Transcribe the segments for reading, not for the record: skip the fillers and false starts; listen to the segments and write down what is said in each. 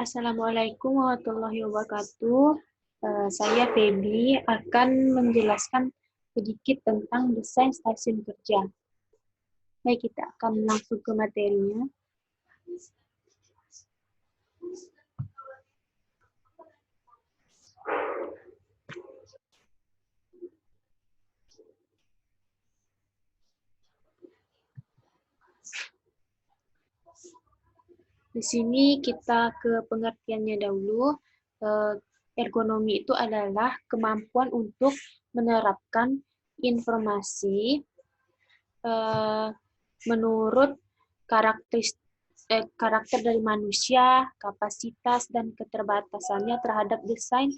Assalamualaikum warahmatullahi wabarakatuh. Saya Feby akan menjelaskan sedikit tentang desain stasiun kerja. Baik, kita akan langsung ke materinya. Di sini kita ke pengertiannya dahulu. Ergonomi itu adalah kemampuan untuk menerapkan informasi menurut karakter dari manusia, kapasitas dan keterbatasannya terhadap desain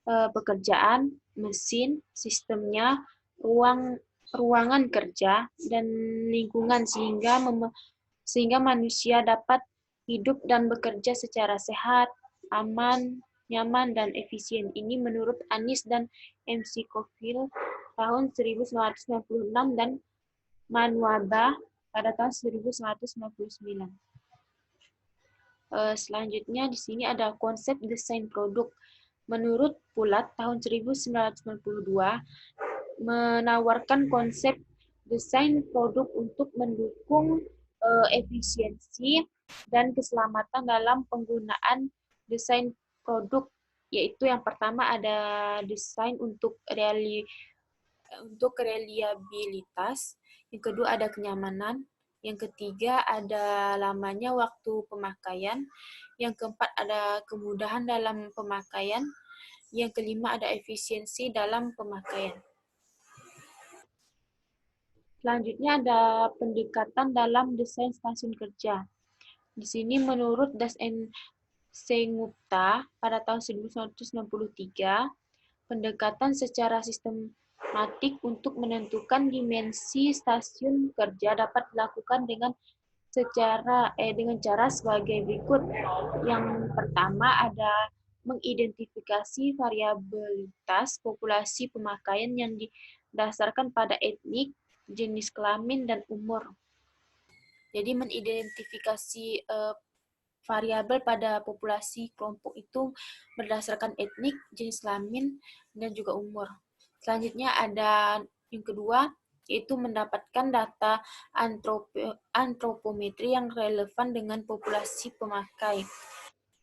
pekerjaan, mesin, sistemnya, ruangan kerja, dan lingkungan sehingga manusia dapat hidup dan bekerja secara sehat, aman, nyaman, dan efisien. Ini menurut Anis dan MC Coville tahun 1996 dan Manwaba pada tahun 1999. Selanjutnya di sini ada konsep desain produk. Menurut Pulat tahun 1992 menawarkan konsep desain produk untuk mendukung efisiensi dan keselamatan dalam penggunaan desain produk, yaitu yang pertama ada desain untuk reliabilitas, yang kedua ada kenyamanan, yang ketiga ada lamanya waktu pemakaian, yang keempat ada kemudahan dalam pemakaian, yang kelima ada efisiensi dalam pemakaian. Selanjutnya ada pendekatan dalam desain stasiun kerja. Di sini menurut Das and Sengupta pada tahun 1963, pendekatan secara sistematik untuk menentukan dimensi stasiun kerja dapat dilakukan dengan cara sebagai berikut. Yang pertama ada mengidentifikasi variabilitas populasi pemakaian yang didasarkan pada etnik, jenis kelamin, dan umur. Jadi mengidentifikasi variabel pada populasi kelompok itu berdasarkan etnik, jenis kelamin, dan juga umur. Selanjutnya ada yang kedua, yaitu mendapatkan data antropometri yang relevan dengan populasi pemakai.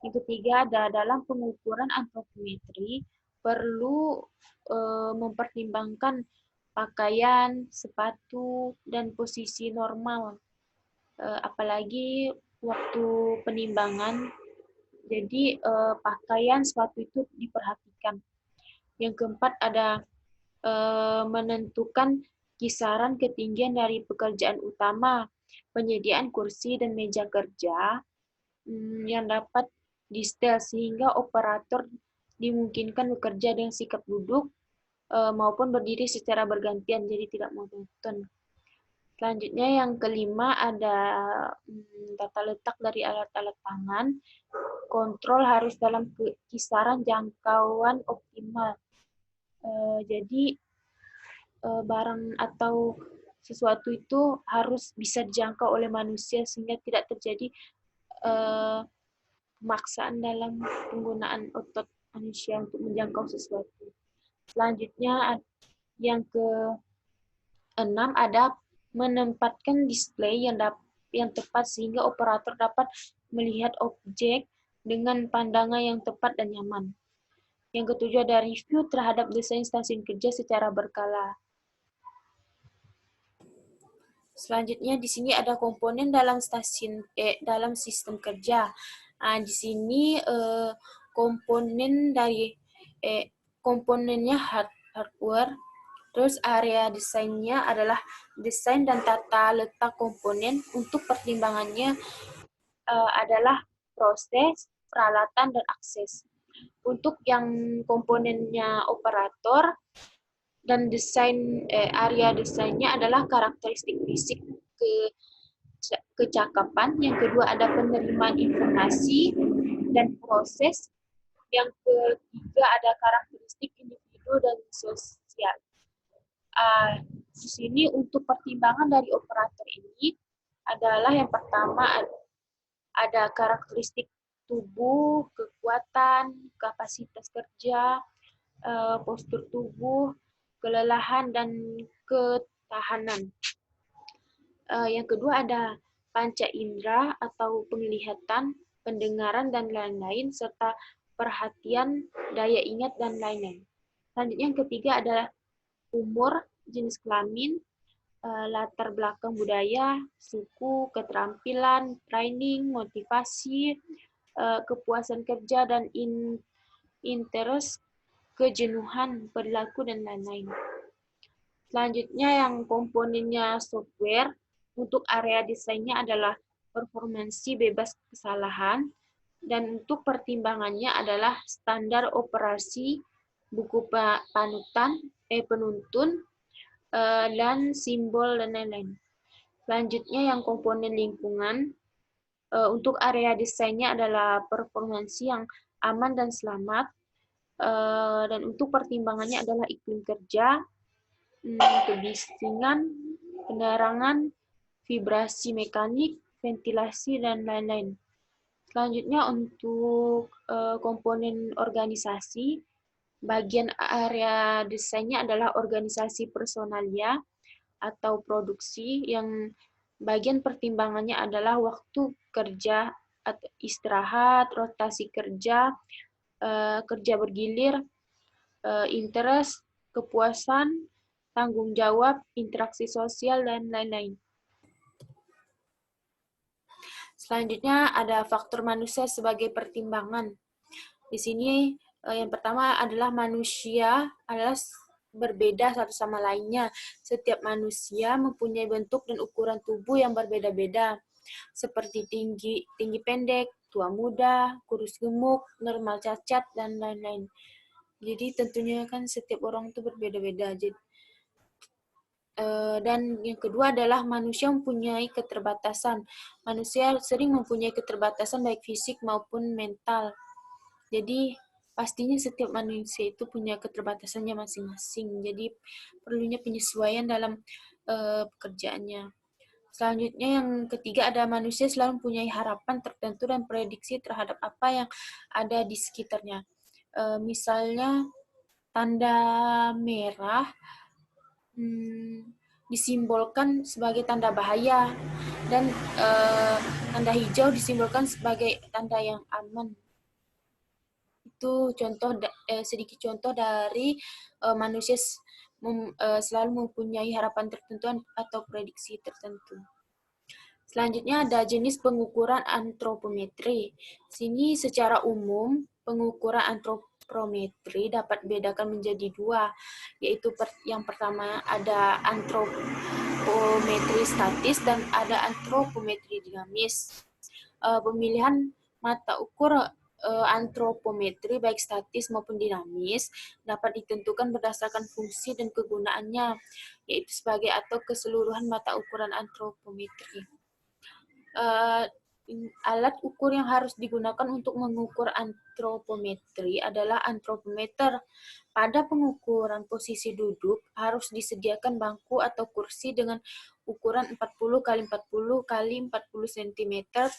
Yang ketiga ada dalam pengukuran antropometri perlu mempertimbangkan pakaian, sepatu, dan posisi normal. Apalagi waktu penimbangan, jadi pakaian, sepatu itu diperhatikan. Yang keempat ada menentukan kisaran ketinggian dari pekerjaan utama, penyediaan kursi dan meja kerja yang dapat di-setel sehingga operator dimungkinkan bekerja dengan sikap duduk maupun berdiri secara bergantian, jadi tidak monoton. Selanjutnya yang kelima ada tata letak dari alat-alat tangan. Kontrol harus dalam kisaran jangkauan optimal. Jadi barang atau sesuatu itu harus bisa dijangkau oleh manusia sehingga tidak terjadi pemaksaan dalam penggunaan otot manusia untuk menjangkau sesuatu. Selanjutnya yang keenam ada menempatkan display yang tepat sehingga operator dapat melihat objek dengan pandangan yang tepat dan nyaman. Yang ketujuh ada review terhadap desain stasiun kerja secara berkala. Selanjutnya di sini ada komponen dalam dalam sistem kerja. Di sini komponennya hardware. Terus area desainnya adalah desain dan tata letak komponen. Untuk pertimbangannya adalah proses, peralatan, dan akses. Untuk yang komponennya operator dan area desainnya adalah karakteristik fisik kecakapan. Yang kedua ada penerimaan informasi dan proses. Yang ketiga ada karakteristik individu dan sosial. Di sini untuk pertimbangan dari operator ini adalah yang pertama ada karakteristik tubuh, kekuatan, kapasitas kerja, postur tubuh, kelelahan, dan ketahanan. Yang kedua ada panca indera atau penglihatan, pendengaran, dan lain-lain, serta perhatian, daya ingat, dan lain-lain. Selanjutnya yang ketiga adalah umur, jenis kelamin, latar belakang budaya, suku, keterampilan, training, motivasi, kepuasan kerja, dan interest, kejenuhan, perilaku, dan lain-lain. Selanjutnya yang komponennya software, untuk area desainnya adalah performansi bebas kesalahan, dan untuk pertimbangannya adalah standar operasi, buku penuntun, dan simbol, dan lain-lain. Selanjutnya yang komponen lingkungan, untuk area desainnya adalah performansi yang aman dan selamat, dan untuk pertimbangannya adalah iklim kerja, kebisingan, penerangan, vibrasi mekanik, ventilasi, dan lain-lain. Selanjutnya untuk komponen organisasi, bagian area desainnya adalah organisasi personalia atau produksi, yang bagian pertimbangannya adalah waktu kerja atau istirahat, rotasi kerja, kerja bergilir, interest, kepuasan, tanggung jawab, interaksi sosial, dan lain-lain. Selanjutnya ada faktor manusia sebagai pertimbangan. Di sini yang pertama adalah manusia adalah berbeda satu sama lainnya. Setiap manusia mempunyai bentuk dan ukuran tubuh yang berbeda-beda, seperti tinggi pendek, tua muda, kurus gemuk, normal cacat, dan lain-lain. Jadi tentunya kan setiap orang itu berbeda-beda. Dan yang kedua adalah manusia mempunyai keterbatasan. Manusia sering mempunyai keterbatasan baik fisik maupun mental. Jadi pastinya setiap manusia itu punya keterbatasannya masing-masing. Jadi perlunya penyesuaian dalam pekerjaannya. Selanjutnya yang ketiga ada manusia selalu mempunyai harapan tertentu dan prediksi terhadap apa yang ada di sekitarnya. Misalnya tanda merah disimbolkan sebagai tanda bahaya, dan tanda hijau disimbolkan sebagai tanda yang aman. Itu contoh sedikit contoh dari manusia selalu mempunyai harapan tertentu atau prediksi tertentu. Selanjutnya ada jenis pengukuran antropometri. Sini secara umum pengukuran antropometri dapat dibedakan menjadi dua, yaitu yang pertama ada antropometri statis dan ada antropometri dinamis. Pemilihan mata ukur antropometri baik statis maupun dinamis dapat ditentukan berdasarkan fungsi dan kegunaannya, yaitu sebagai atau keseluruhan mata ukuran antropometri. Alat ukur yang harus digunakan untuk mengukur antropometri adalah antropometer. Pada pengukuran posisi duduk harus disediakan bangku atau kursi dengan ukuran 40 x 40 x 40 cm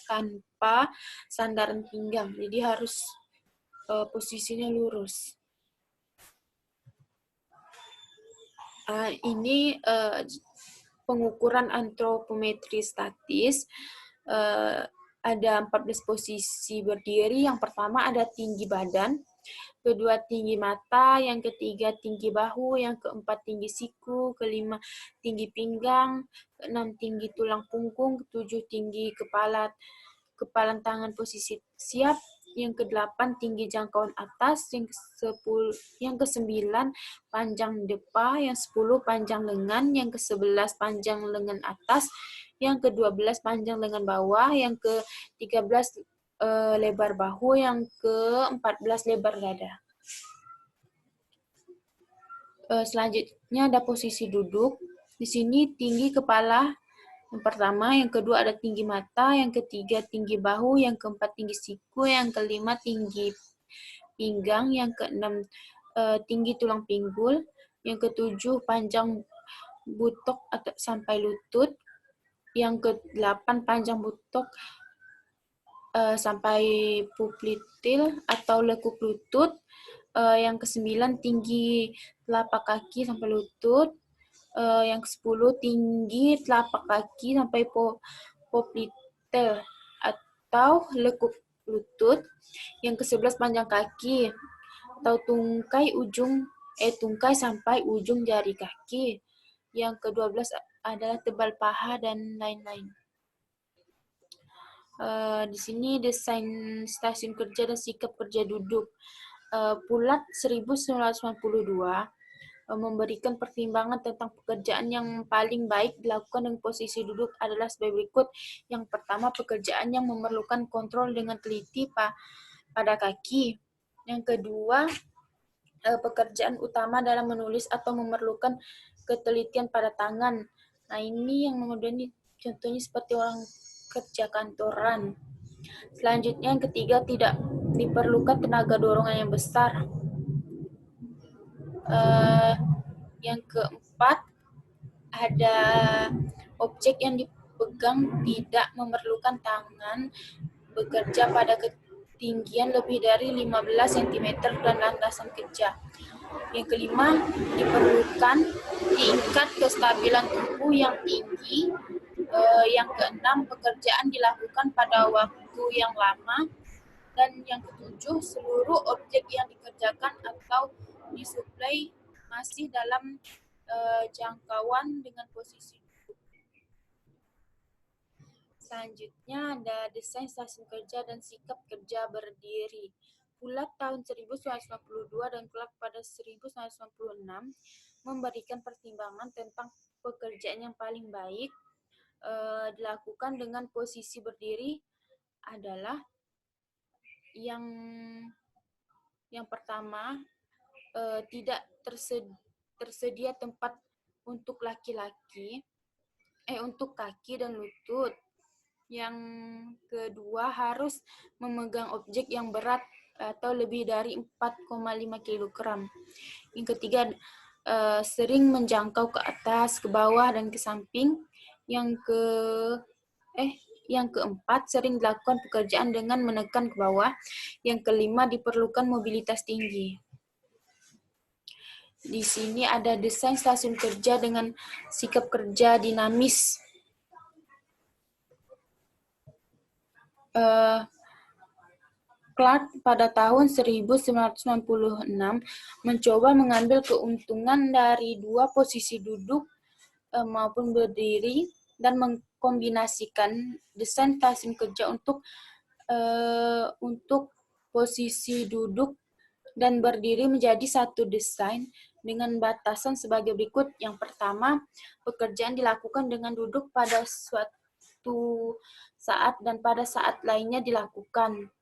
tanpa sandaran pinggang. Jadi harus posisinya lurus. Ini pengukuran antropometri statis. Ada 14 posisi berdiri. Yang pertama ada tinggi badan, kedua tinggi mata, yang ketiga tinggi bahu, yang keempat tinggi siku, kelima tinggi pinggang, keenam tinggi tulang punggung, ketujuh tinggi kepala tangan posisi siap, yang kedelapan tinggi jangkauan atas, yang kesembilan panjang depa, yang 10 panjang lengan, yang ke-11 panjang lengan atas, yang ke-12 panjang lengan bawah, yang ke-13 lebar bahu, yang ke-14 lebar dada. Selanjutnya ada posisi duduk. Di sini tinggi kepala yang pertama, yang kedua ada tinggi mata, yang ketiga tinggi bahu, yang keempat tinggi siku, yang kelima tinggi pinggang, yang keenam tinggi tulang pinggul, yang ketujuh panjang butok atau sampai lutut, yang ke-8 panjang butok sampai poplitel atau lekuk lutut. Yang ke-9 tinggi telapak kaki sampai lutut. Yang ke-10 tinggi telapak kaki sampai poplitel atau lekuk lutut. Yang ke-11 panjang kaki atau tungkai sampai ujung jari kaki. Yang ke-12 adalah tebal paha dan lain-lain. Di sini desain stasiun kerja dan sikap kerja duduk. Pulat 1992 memberikan pertimbangan tentang pekerjaan yang paling baik dilakukan dengan posisi duduk adalah sebagai berikut. Yang pertama, pekerjaan yang memerlukan kontrol dengan teliti pada kaki. Yang kedua, pekerjaan utama dalam menulis atau memerlukan ketelitian pada tangan. Nah, ini yang kemudian contohnya seperti orang kerja kantoran. Selanjutnya yang ketiga, tidak diperlukan tenaga dorongan yang besar. Yang keempat, ada objek yang dipegang tidak memerlukan tangan bekerja pada ketinggian lebih dari 15 cm dan landasan kerja. Yang kelima, diperlukan tingkat kestabilan tubuh yang tinggi. Yang keenam, pekerjaan dilakukan pada waktu yang lama. Dan yang ketujuh, seluruh objek yang dikerjakan atau disuplai masih dalam jangkauan dengan posisi duduk. Selanjutnya ada desain stasiun kerja dan sikap kerja berdiri. Pulat tahun 1992 dan Clark pada 1996 memberikan pertimbangan tentang pekerjaan yang paling baik dilakukan dengan posisi berdiri adalah yang pertama, tidak tersedia tempat untuk untuk kaki dan lutut. Yang kedua, harus memegang objek yang berat atau lebih dari 4,5 kg. Yang ketiga, sering menjangkau ke atas, ke bawah, dan ke samping. Yang keempat, sering dilakukan pekerjaan dengan menekan ke bawah. Yang kelima, diperlukan mobilitas tinggi. Di sini ada desain stasiun kerja dengan sikap kerja dinamis. Clark pada tahun 1996 mencoba mengambil keuntungan dari dua posisi duduk maupun berdiri dan mengkombinasikan desain stasiun kerja untuk posisi duduk dan berdiri menjadi satu desain dengan batasan sebagai berikut. Yang pertama, pekerjaan dilakukan dengan duduk pada suatu saat dan pada saat lainnya dilakukan.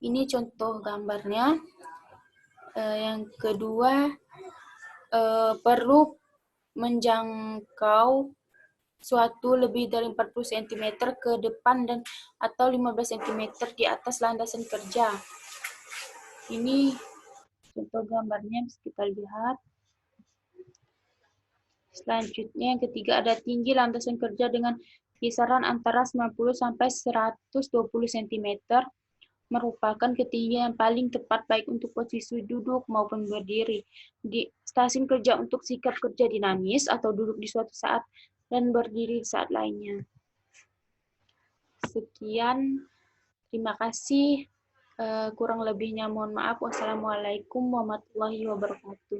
Ini contoh gambarnya. Yang kedua, perlu menjangkau suatu lebih dari 40 cm ke depan dan atau 15 cm di atas landasan kerja. Ini contoh gambarnya bisa kita lihat. Selanjutnya yang ketiga, ada tinggi landasan kerja dengan kisaran antara 90 sampai 120 cm merupakan ketinggian yang paling tepat baik untuk posisi duduk maupun berdiri. Di stasiun kerja untuk sikap kerja dinamis atau duduk di suatu saat dan berdiri di saat lainnya. Sekian, terima kasih. Kurang lebihnya mohon maaf. Wassalamualaikum warahmatullahi wabarakatuh.